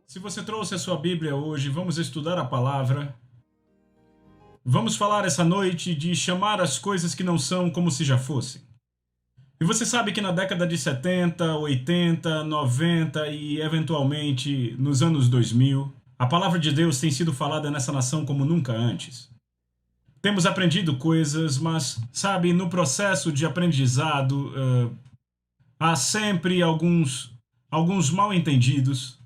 Se você trouxe a sua Bíblia hoje, vamos estudar a palavra. Vamos falar essa noite de chamar as coisas que não são como se já fossem. E você sabe que na década de 70, 80, 90 e eventualmente nos anos 2000, a palavra de Deus tem sido falada nessa nação como nunca antes. Temos aprendido coisas, mas, sabe, no processo de aprendizado, há sempre alguns mal-entendidos.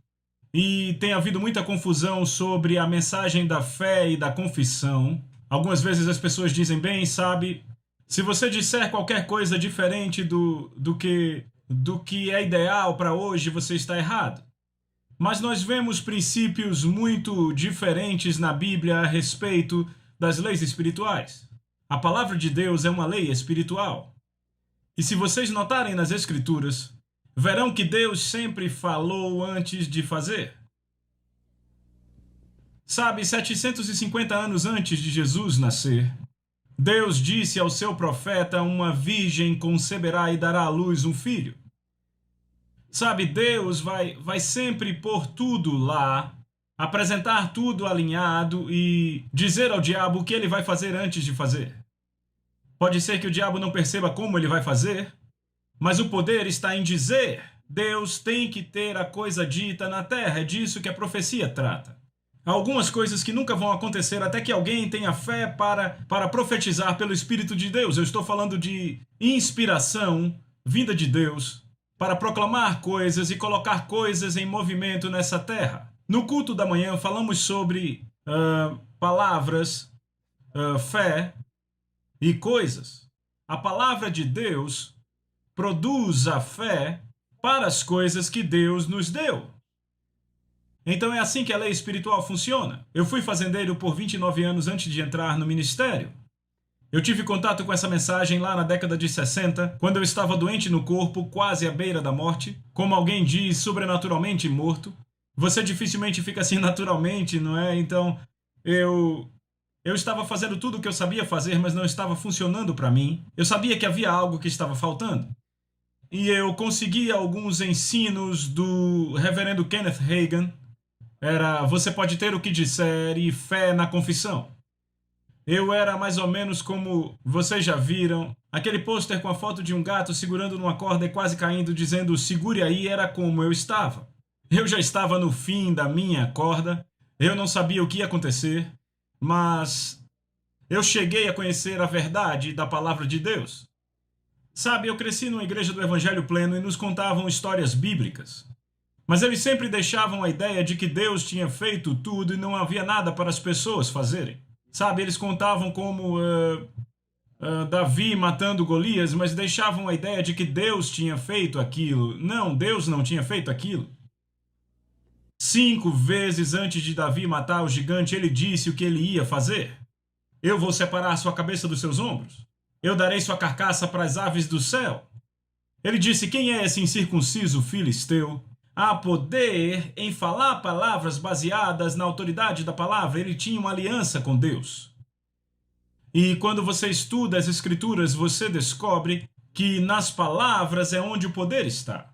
E tem havido muita confusão sobre a mensagem da fé e da confissão. Algumas vezes as pessoas dizem, bem, sabe, se você disser qualquer coisa diferente do que é ideal para hoje, você está errado. Mas nós vemos princípios muito diferentes na Bíblia a respeito das leis espirituais. A palavra de Deus é uma lei espiritual. E se vocês notarem nas Escrituras, verão que Deus sempre falou antes de fazer. Sabe, 750 anos antes de Jesus nascer, Deus disse ao seu profeta, uma virgem conceberá e dará à luz um filho. Sabe, Deus vai sempre pôr tudo lá, apresentar tudo alinhado e dizer ao diabo o que ele vai fazer antes de fazer. Pode ser que o diabo não perceba como ele vai fazer, mas o poder está em dizer. Deus tem que ter a coisa dita na terra, é disso que a profecia trata. Há algumas coisas que nunca vão acontecer até que alguém tenha fé para profetizar pelo Espírito de Deus. Eu estou falando de inspiração, vinda de Deus, para proclamar coisas e colocar coisas em movimento nessa terra. No culto da manhã falamos sobre palavras, fé e coisas. A palavra de Deus produz a fé para as coisas que Deus nos deu. Então é assim que a lei espiritual funciona. Eu fui fazendeiro por 29 anos antes de entrar no ministério. Eu tive contato com essa mensagem lá na década de 60, quando eu estava doente no corpo, quase à beira da morte. Como alguém diz, sobrenaturalmente morto. Você dificilmente fica assim naturalmente, não é? Então, eu estava fazendo tudo o que eu sabia fazer, mas não estava funcionando para mim. Eu sabia que havia algo que estava faltando. E eu consegui alguns ensinos do reverendo Kenneth Hagin. Era, você pode ter o que disser e fé na confissão. Eu era mais ou menos como vocês já viram, aquele pôster com a foto de um gato segurando numa corda e quase caindo, dizendo, segure aí, era como eu estava. Eu já estava no fim da minha corda, eu não sabia o que ia acontecer, mas eu cheguei a conhecer a verdade da palavra de Deus. Sabe, eu cresci numa igreja do Evangelho Pleno e nos contavam histórias bíblicas. Mas eles sempre deixavam a ideia de que Deus tinha feito tudo e não havia nada para as pessoas fazerem. Sabe, eles contavam como Davi matando Golias, mas deixavam a ideia de que Deus tinha feito aquilo. Não, Deus não tinha feito aquilo. 5 vezes antes de Davi matar o gigante, ele disse o que ele ia fazer. Eu vou separar sua cabeça dos seus ombros. Eu darei sua carcaça para as aves do céu. Ele disse, quem é esse incircunciso filisteu? Há poder em falar palavras baseadas na autoridade da palavra. Ele tinha uma aliança com Deus. E quando você estuda as Escrituras, você descobre que nas palavras é onde o poder está.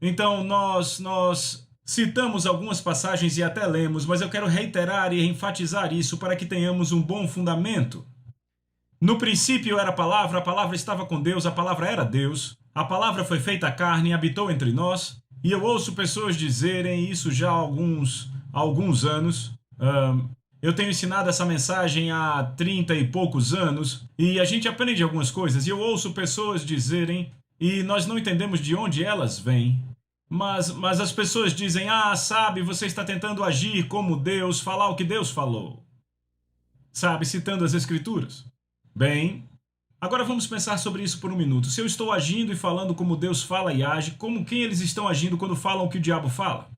Então nós citamos algumas passagens e até lemos, mas eu quero reiterar e enfatizar isso para que tenhamos um bom fundamento. No princípio era a palavra estava com Deus, a palavra era Deus, a palavra foi feita carne e habitou entre nós, e eu ouço pessoas dizerem isso já há alguns anos. Eu tenho ensinado essa mensagem há 30 e poucos anos, e a gente aprende algumas coisas, e eu ouço pessoas dizerem, e nós não entendemos de onde elas vêm, mas as pessoas dizem, sabe, você está tentando agir como Deus, falar o que Deus falou. Sabe, citando as Escrituras. Bem, agora vamos pensar sobre isso por um minuto. Se eu estou agindo e falando como Deus fala e age, como quem eles estão agindo quando falam o que o diabo fala?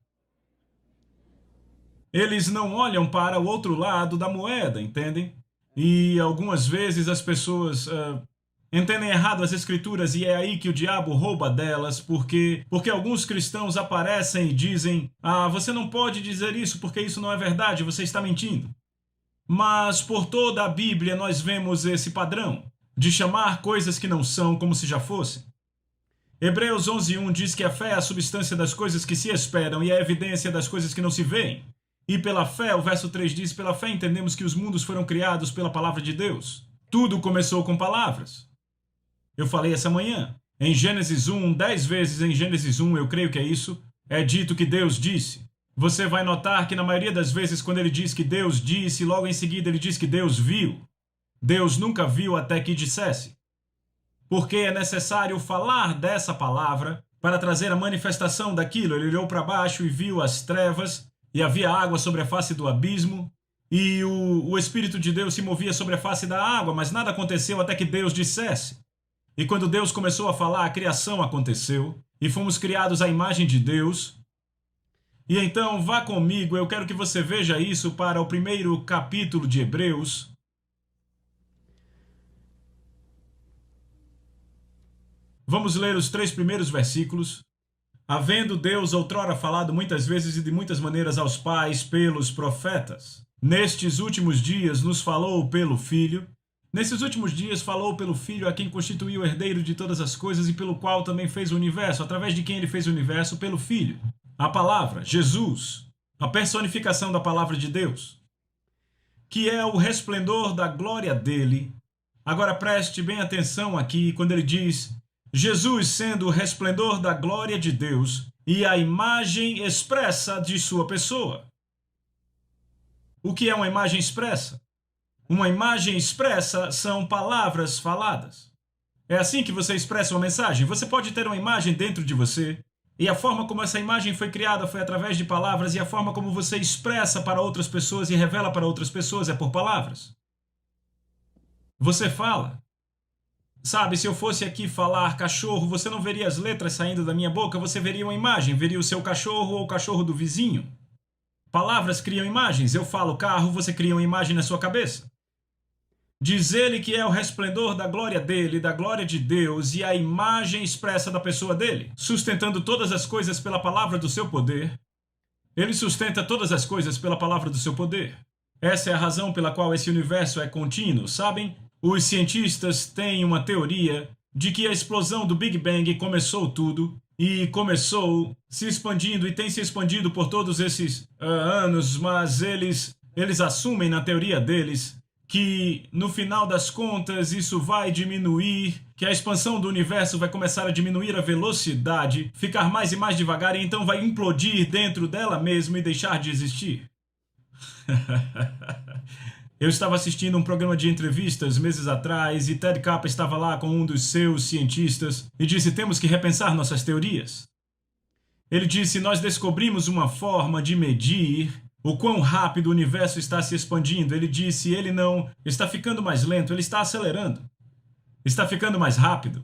Eles não olham para o outro lado da moeda, entendem? E algumas vezes as pessoas entendem errado as Escrituras e é aí que o diabo rouba delas, porque alguns cristãos aparecem e dizem, você não pode dizer isso porque isso não é verdade, você está mentindo. Mas por toda a Bíblia nós vemos esse padrão de chamar coisas que não são como se já fossem. Hebreus 11:1 diz que a fé é a substância das coisas que se esperam e a evidência das coisas que não se veem. E pela fé, o verso 3 diz, pela fé entendemos que os mundos foram criados pela palavra de Deus. Tudo começou com palavras. Eu falei essa manhã. Em Gênesis 1, 10 vezes em Gênesis 1, eu creio que é isso, é dito que Deus disse. Você vai notar que na maioria das vezes quando ele diz que Deus disse, logo em seguida ele diz que Deus viu. Deus nunca viu até que dissesse. Porque é necessário falar dessa palavra para trazer a manifestação daquilo. Ele olhou para baixo e viu as trevas, e havia água sobre a face do abismo, e o Espírito de Deus se movia sobre a face da água, mas nada aconteceu até que Deus dissesse. E quando Deus começou a falar, a criação aconteceu, e fomos criados à imagem de Deus. E então, vá comigo, eu quero que você veja isso para o primeiro capítulo de Hebreus. Vamos ler os 3 primeiros versículos. Havendo Deus outrora falado muitas vezes e de muitas maneiras aos pais pelos profetas, nestes últimos dias nos falou pelo Filho. Nesses últimos dias falou pelo Filho, a quem constituiu o herdeiro de todas as coisas e pelo qual também fez o universo, através de quem ele fez o universo, pelo Filho. A palavra, Jesus, a personificação da palavra de Deus, que é o resplendor da glória dele. Agora preste bem atenção aqui quando ele diz Jesus sendo o resplendor da glória de Deus e a imagem expressa de sua pessoa. O que é uma imagem expressa? Uma imagem expressa são palavras faladas. É assim que você expressa uma mensagem. Você pode ter uma imagem dentro de você, e a forma como essa imagem foi criada foi através de palavras, e a forma como você expressa para outras pessoas e revela para outras pessoas é por palavras. Você fala. Sabe, se eu fosse aqui falar cachorro, você não veria as letras saindo da minha boca, você veria uma imagem, veria o seu cachorro ou o cachorro do vizinho. Palavras criam imagens. Eu falo carro, você cria uma imagem na sua cabeça. Diz ele que é o resplendor da glória dele, da glória de Deus e a imagem expressa da pessoa dele, sustentando todas as coisas pela palavra do seu poder. Ele sustenta todas as coisas pela palavra do seu poder. Essa é a razão pela qual esse universo é contínuo, sabem? Os cientistas têm uma teoria de que a explosão do Big Bang começou tudo e começou se expandindo e tem se expandido por todos esses anos, mas eles assumem na teoria deles que no final das contas isso vai diminuir, que a expansão do universo vai começar a diminuir a velocidade, ficar mais e mais devagar e então vai implodir dentro dela mesma e deixar de existir. Eu estava assistindo um programa de entrevistas meses atrás e Ted Kappa estava lá com um dos seus cientistas e disse: temos que repensar nossas teorias. Ele disse: nós descobrimos uma forma de medir o quão rápido o universo está se expandindo. Ele disse: ele não está ficando mais lento, ele está acelerando. Está ficando mais rápido.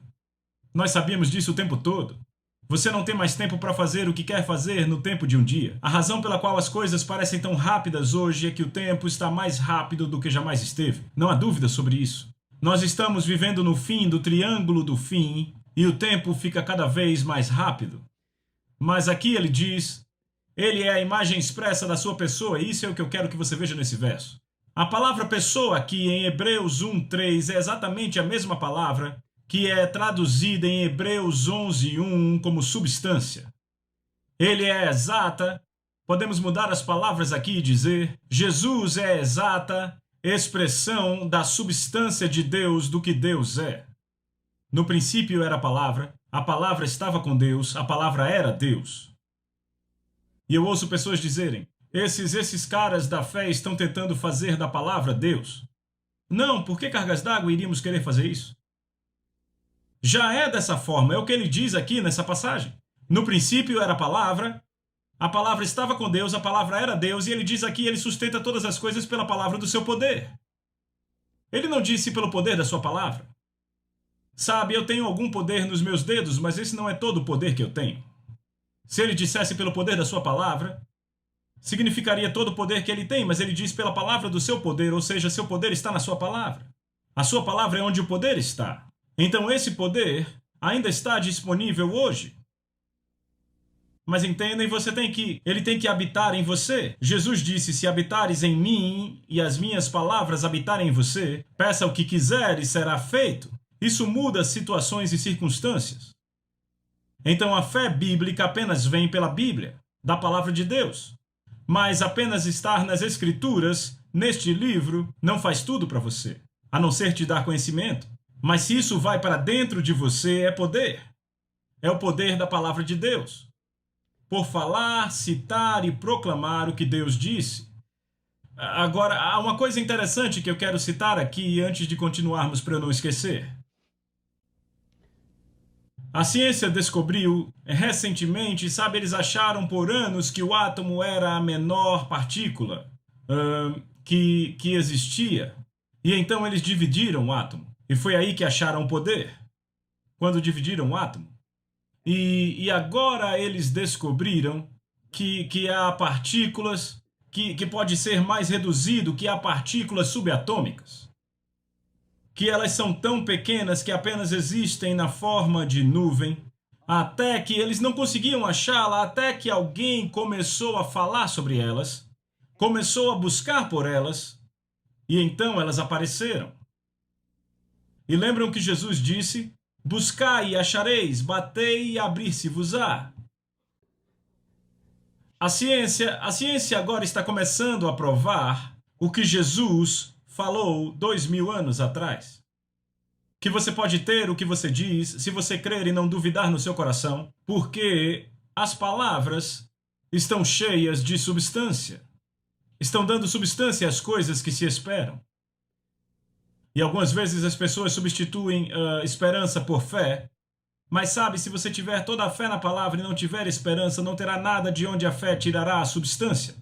Nós sabíamos disso o tempo todo. Você não tem mais tempo para fazer o que quer fazer no tempo de um dia. A razão pela qual as coisas parecem tão rápidas hoje é que o tempo está mais rápido do que jamais esteve. Não há dúvida sobre isso. Nós estamos vivendo no fim do triângulo do fim e o tempo fica cada vez mais rápido. Mas aqui ele diz, ele é a imagem expressa da sua pessoa, e isso é o que eu quero que você veja nesse verso. A palavra pessoa aqui em Hebreus 1:3 é exatamente a mesma palavra que é traduzida em Hebreus 11:1 como substância. Ele é exata, podemos mudar as palavras aqui e dizer, Jesus é exata expressão da substância de Deus, do que Deus é. No princípio era a palavra estava com Deus, a palavra era Deus. E eu ouço pessoas dizerem, esses caras da fé estão tentando fazer da palavra Deus. Não, por que cargas d'água iríamos querer fazer isso? Já é dessa forma, é o que ele diz aqui nessa passagem. No princípio era a palavra estava com Deus, a palavra era Deus, e ele diz aqui, ele sustenta todas as coisas pela palavra do seu poder. Ele não disse pelo poder da sua palavra. Sabe, eu tenho algum poder nos meus dedos, mas esse não é todo o poder que eu tenho. Se ele dissesse pelo poder da sua palavra, significaria todo o poder que ele tem, mas ele diz pela palavra do seu poder, ou seja, seu poder está na sua palavra. A sua palavra é onde o poder está. Então esse poder ainda está disponível hoje. Mas entendem, ele tem que habitar em você. Jesus disse, se habitares em mim e as minhas palavras habitarem em você, peça o que quiser e será feito. Isso muda situações e circunstâncias. Então a fé bíblica apenas vem pela Bíblia, da palavra de Deus. Mas apenas estar nas Escrituras, neste livro, não faz tudo para você, a não ser te dar conhecimento. Mas se isso vai para dentro de você, é poder. É o poder da palavra de Deus. Por falar, citar e proclamar o que Deus disse. Agora, há uma coisa interessante que eu quero citar aqui antes de continuarmos para eu não esquecer. A ciência descobriu recentemente, sabe, eles acharam por anos que o átomo era a menor partícula que existia. E então eles dividiram o átomo. E foi aí que acharam o poder. Quando dividiram o átomo. E agora eles descobriram que há partículas, que pode ser mais reduzido, que há partículas subatômicas. Que elas são tão pequenas que apenas existem na forma de nuvem, até que eles não conseguiam achá-la, até que alguém começou a falar sobre elas, começou a buscar por elas, e então elas apareceram. E lembram que Jesus disse: buscai e achareis, batei e abrir-se-vos-á. A ciência agora está começando a provar o que Jesus falou 2000 anos atrás. Que você pode ter o que você diz se você crer e não duvidar no seu coração, porque as palavras estão cheias de substância. Estão dando substância às coisas que se esperam. E algumas vezes as pessoas substituem esperança por fé. Mas sabe, se você tiver toda a fé na palavra e não tiver esperança, não terá nada de onde a fé tirará a substância.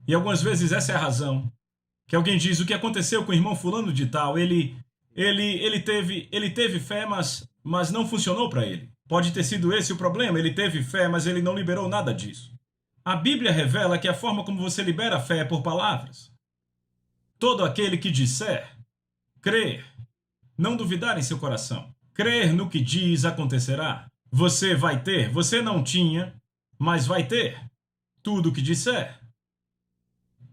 E algumas vezes essa é a razão. Que alguém diz: o que aconteceu com o irmão fulano de tal, ele teve fé, mas não funcionou para ele. Pode ter sido esse o problema, ele teve fé, mas ele não liberou nada disso. A Bíblia revela que a forma como você libera a fé é por palavras. Todo aquele que disser, crer, não duvidar em seu coração, crer no que diz acontecerá. Você vai ter, você não tinha, mas vai ter tudo o que disser.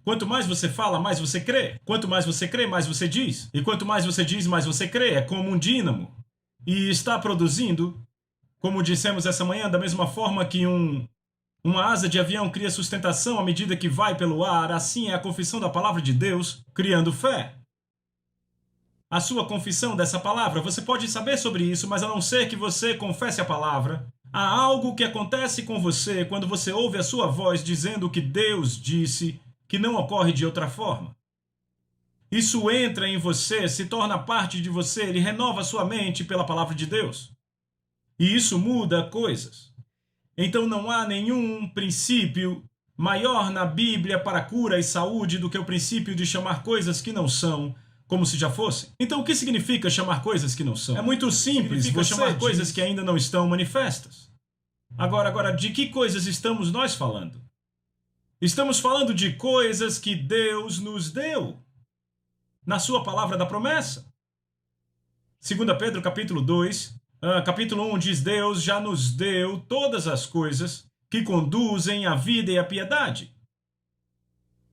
Quanto mais você fala, mais você crê. Quanto mais você crê, mais você diz. E quanto mais você diz, mais você crê. É como um dínamo. E está produzindo, como dissemos essa manhã, da mesma forma que uma asa de avião cria sustentação à medida que vai pelo ar, assim é a confissão da palavra de Deus, criando fé. A sua confissão dessa palavra, você pode saber sobre isso, mas a não ser que você confesse a palavra, há algo que acontece com você quando você ouve a sua voz dizendo o que Deus disse, que não ocorre de outra forma. Isso entra em você, se torna parte de você, ele renova sua mente pela palavra de Deus. E isso muda coisas. Então não há nenhum princípio maior na Bíblia para cura e saúde do que o princípio de chamar coisas que não são, como se já fossem. Então o que significa chamar coisas que não são? É muito simples, significa chamar coisas que ainda não estão manifestas. Agora, de que coisas estamos nós falando? Estamos falando de coisas que Deus nos deu na sua palavra da promessa. 2 Pedro capítulo 2, capítulo 1 diz: Deus já nos deu todas as coisas que conduzem à vida e à piedade.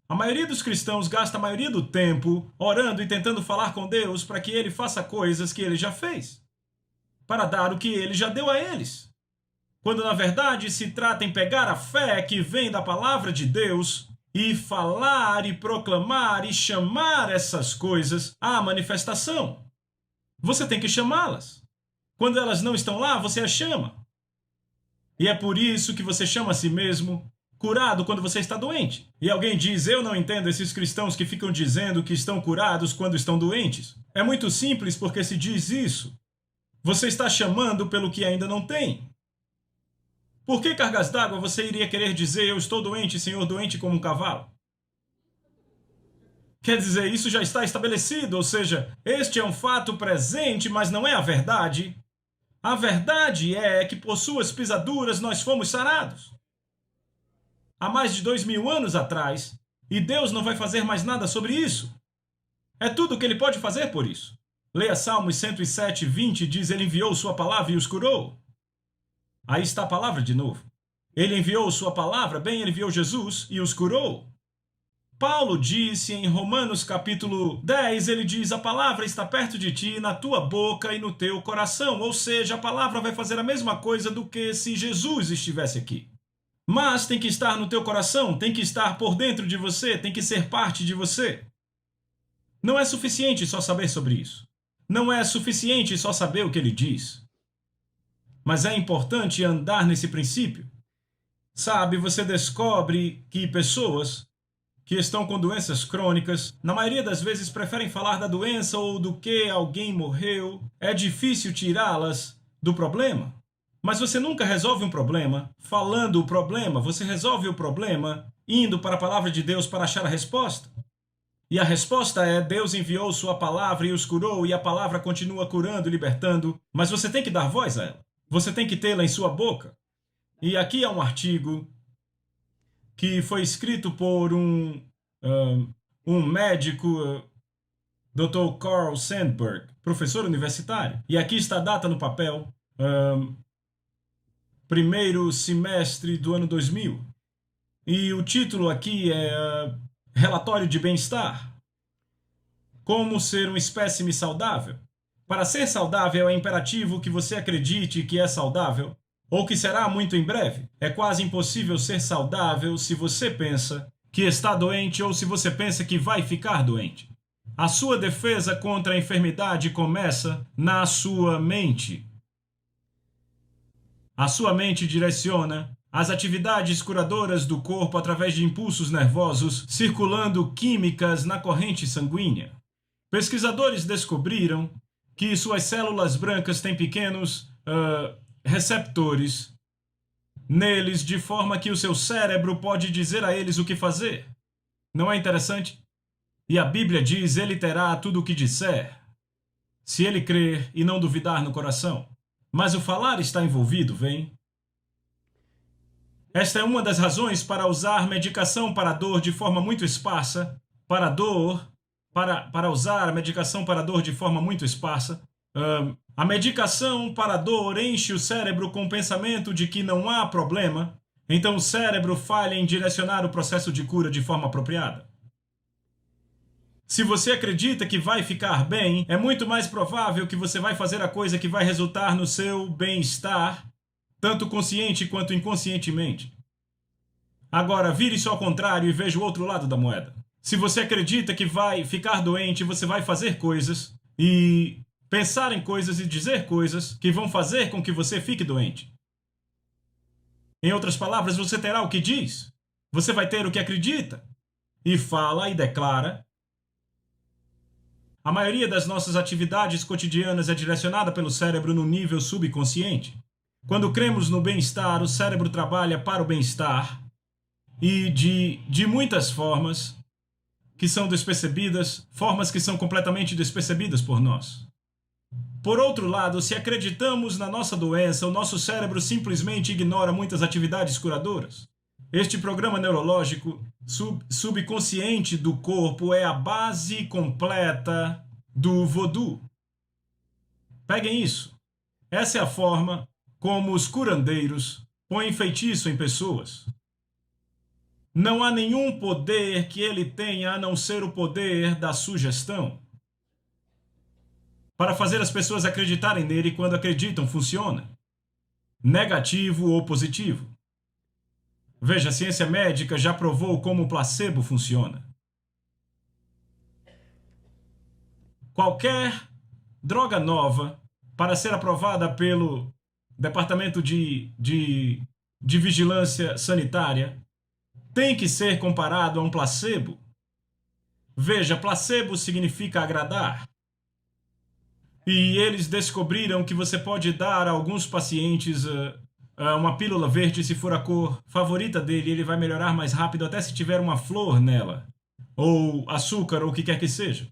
A maioria dos cristãos gasta a maioria do tempo orando e tentando falar com Deus para que Ele faça coisas que Ele já fez, para dar o que Ele já deu a eles. Quando na verdade se trata em pegar a fé que vem da palavra de Deus e falar e proclamar e chamar essas coisas à manifestação. Você tem que chamá-las. Quando elas não estão lá, você as chama. E é por isso que você chama a si mesmo curado quando você está doente. E alguém diz: eu não entendo esses cristãos que ficam dizendo que estão curados quando estão doentes. É muito simples, porque se diz isso, você está chamando pelo que ainda não tem. Por que cargas d'água você iria querer dizer: eu estou doente, Senhor, doente como um cavalo? Quer dizer, isso já está estabelecido, ou seja, este é um fato presente, mas não é a verdade. A verdade é que por suas pisaduras nós fomos sarados. Há mais de 2000 anos atrás, e Deus não vai fazer mais nada sobre isso. É tudo o que Ele pode fazer por isso. Leia Salmos 107, 20, diz: Ele enviou sua palavra e os curou. Aí está a palavra de novo. Ele enviou sua palavra, bem, Ele enviou Jesus e os curou. Paulo disse em Romanos capítulo 10, ele diz: a palavra está perto de ti, na tua boca e no teu coração. Ou seja, a palavra vai fazer a mesma coisa do que se Jesus estivesse aqui. Mas tem que estar no teu coração, tem que estar por dentro de você, tem que ser parte de você. Não é suficiente só saber sobre isso. Não é suficiente só saber o que ele diz. Mas é importante andar nesse princípio. Sabe, você descobre que pessoas que estão com doenças crônicas, na maioria das vezes preferem falar da doença ou do que alguém morreu. É difícil tirá-las do problema. Mas você nunca resolve um problema falando o problema. Você resolve o problema indo para a palavra de Deus para achar a resposta. E a resposta é: Deus enviou sua palavra e os curou, e a palavra continua curando e libertando, mas você tem que dar voz a ela. Você tem que tê-la em sua boca. E aqui é um artigo que foi escrito por um médico, Dr. Carl Sandburg, professor universitário. E aqui está a data no papel, primeiro semestre do ano 2000. E o título aqui é Relatório de Bem-Estar. Como ser um espécime saudável. Para ser saudável é imperativo que você acredite que é saudável, ou que será muito em breve. É quase impossível ser saudável se você pensa que está doente ou se você pensa que vai ficar doente. A sua defesa contra a enfermidade começa na sua mente. A sua mente direciona as atividades curadoras do corpo através de impulsos nervosos circulando químicas na corrente sanguínea. Pesquisadores descobriram que suas células brancas têm pequenos receptores neles, de forma que o seu cérebro pode dizer a eles o que fazer. Não é interessante? E a Bíblia diz: ele terá tudo o que disser, se ele crer e não duvidar no coração. Mas o falar está envolvido, vem? Esta é uma das razões para usar medicação para dor de forma muito esparsa, para usar a medicação para dor de forma muito esparsa. A medicação para dor enche o cérebro com o pensamento de que não há problema, então o cérebro falha em direcionar o processo de cura de forma apropriada. Se você acredita que vai ficar bem, é muito mais provável que você vai fazer a coisa que vai resultar no seu bem-estar, tanto consciente quanto inconscientemente. Agora, vire-se ao contrário e veja o outro lado da moeda. Se você acredita que vai ficar doente, você vai fazer coisas e pensar em coisas e dizer coisas que vão fazer com que você fique doente. Em outras palavras, você terá o que diz. Você vai ter o que acredita. E fala e declara. A maioria das nossas atividades cotidianas é direcionada pelo cérebro no nível subconsciente. Quando cremos no bem-estar, o cérebro trabalha para o bem-estar e de muitas formas que são despercebidas, formas que são completamente despercebidas por nós. Por outro lado, se acreditamos na nossa doença, o nosso cérebro simplesmente ignora muitas atividades curadoras. Este programa neurológico subconsciente do corpo é a base completa do voodoo. Peguem isso. Essa é a forma como os curandeiros põem feitiço em pessoas. Não há nenhum poder que ele tenha a não ser o poder da sugestão. Para fazer as pessoas acreditarem nele, e quando acreditam, funciona. Negativo ou positivo. Veja, a ciência médica já provou como o placebo funciona. Qualquer droga nova, para ser aprovada pelo Departamento de Vigilância Sanitária, tem que ser comparado a um placebo. Veja, placebo significa agradar. E eles descobriram que você pode dar a alguns pacientes uma pílula verde, se for a cor favorita dele, ele vai melhorar mais rápido até se tiver uma flor nela, ou açúcar, ou o que quer que seja.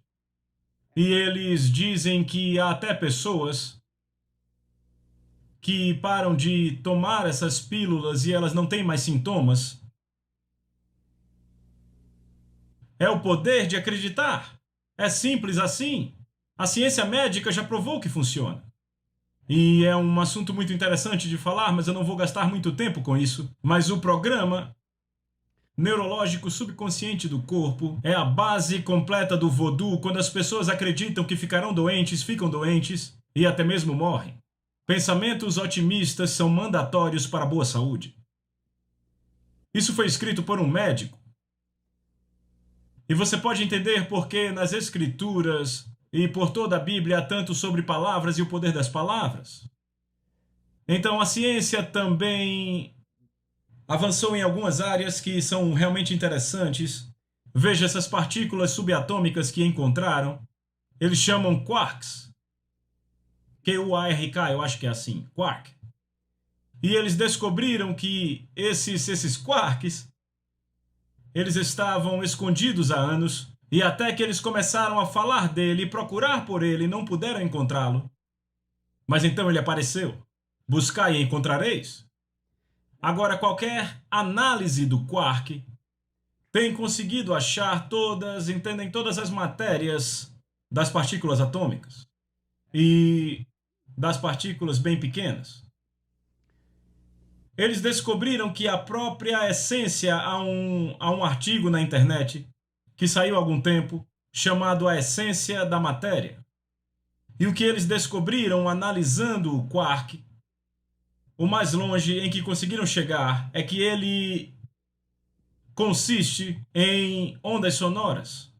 E eles dizem que há até pessoas que param de tomar essas pílulas e elas não têm mais sintomas. É o poder de acreditar. É simples assim. A ciência médica já provou que funciona. E é um assunto muito interessante de falar, mas eu não vou gastar muito tempo com isso. Mas o programa neurológico subconsciente do corpo, é a base completa do voodoo quando as pessoas acreditam que ficarão doentes, ficam doentes e até mesmo morrem. Pensamentos otimistas são mandatórios para a boa saúde. Isso foi escrito por um médico. E você pode entender por que nas Escrituras e por toda a Bíblia há tanto sobre palavras e o poder das palavras. Então a ciência também avançou em algumas áreas que são realmente interessantes. Veja essas partículas subatômicas que encontraram. Eles chamam quarks. Q-U-A-R-K, eu acho que é assim, quark. E eles descobriram que esses quarks, eles estavam escondidos há anos, e até que eles começaram a falar dele e procurar por ele, não puderam encontrá-lo. Mas então ele apareceu. Buscai e encontrareis. Agora, qualquer análise do quark tem conseguido achar entendem todas as matérias das partículas atômicas e das partículas bem pequenas. Eles descobriram que a própria essência, há um artigo na internet que saiu há algum tempo, chamado A Essência da Matéria. E o que eles descobriram analisando o quark, o mais longe em que conseguiram chegar é que ele consiste em ondas sonoras.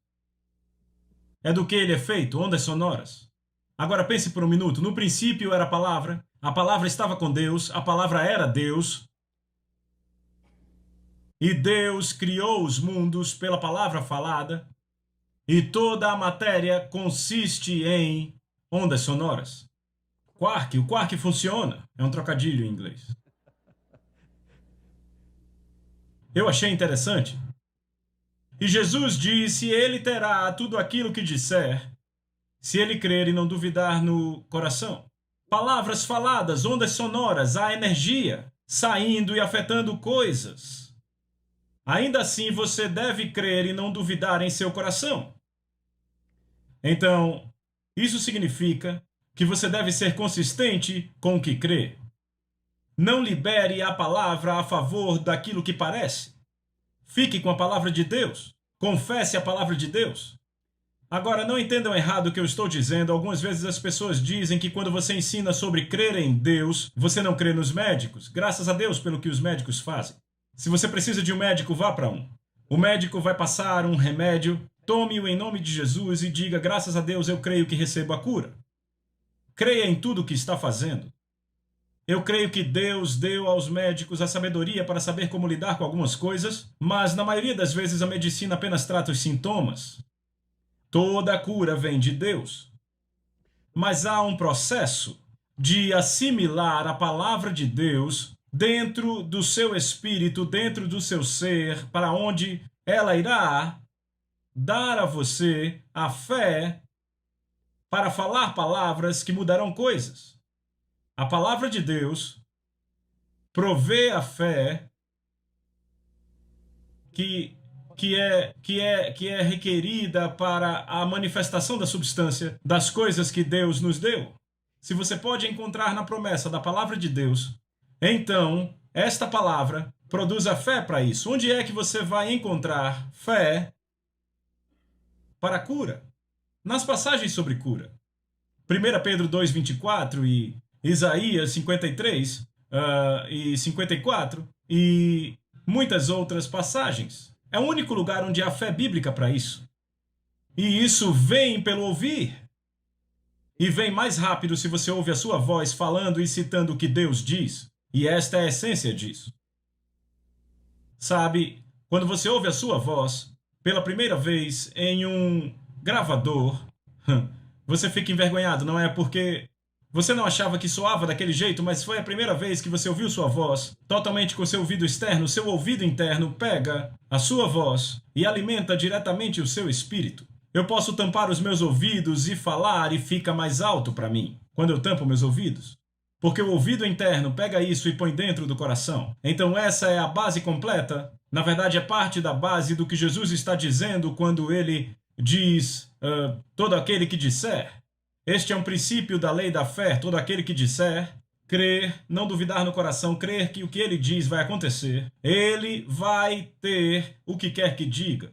É do que ele é feito, ondas sonoras. Agora pense por um minuto. No princípio era a palavra estava com Deus, a palavra era Deus. E Deus criou os mundos pela palavra falada. E toda a matéria consiste em ondas sonoras. O quark funciona. É um trocadilho em inglês. Eu achei interessante. E Jesus disse: ele terá tudo aquilo que disser, se ele crer e não duvidar no coração. Palavras faladas, ondas sonoras, a energia saindo e afetando coisas. Ainda assim, você deve crer e não duvidar em seu coração. Então, isso significa que você deve ser consistente com o que crê. Não libere a palavra a favor daquilo que parece. Fique com a palavra de Deus. Confesse a palavra de Deus. Agora, não entendam errado o que eu estou dizendo. Algumas vezes as pessoas dizem que quando você ensina sobre crer em Deus, você não crê nos médicos. Graças a Deus pelo que os médicos fazem. Se você precisa de um médico, vá para um. O médico vai passar um remédio, tome-o em nome de Jesus e diga: graças a Deus eu creio que recebo a cura. Creia em tudo o que está fazendo. Eu creio que Deus deu aos médicos a sabedoria para saber como lidar com algumas coisas, mas na maioria das vezes a medicina apenas trata os sintomas. Toda a cura vem de Deus. Mas há um processo de assimilar a palavra de Deus dentro do seu espírito, dentro do seu ser, para onde ela irá dar a você a fé para falar palavras que mudarão coisas. A palavra de Deus provê a fé que é requerida para a manifestação da substância das coisas que Deus nos deu. Se você pode encontrar na promessa da palavra de Deus, então esta palavra produz a fé para isso. Onde é que você vai encontrar fé para a cura? Nas passagens sobre cura. 1 Pedro 2,24 e Isaías 53 e 54 e muitas outras passagens. É o único lugar onde há fé bíblica para isso. E isso vem pelo ouvir. E vem mais rápido se você ouve a sua voz falando e citando o que Deus diz. E esta é a essência disso. Sabe, quando você ouve a sua voz pela primeira vez em um gravador, você fica envergonhado, não é? Porque você não achava que soava daquele jeito, mas foi a primeira vez que você ouviu sua voz totalmente com seu ouvido externo. Seu ouvido interno pega a sua voz e alimenta diretamente o seu espírito. Eu posso tampar os meus ouvidos e falar e fica mais alto para mim quando eu tampo meus ouvidos. Porque o ouvido interno pega isso e põe dentro do coração. Então essa é a base completa. Na verdade, é parte da base do que Jesus está dizendo quando ele diz: todo aquele que disser. Este é um princípio da lei da fé. Todo aquele que disser, crer, não duvidar no coração, crer que o que ele diz vai acontecer, ele vai ter o que quer que diga.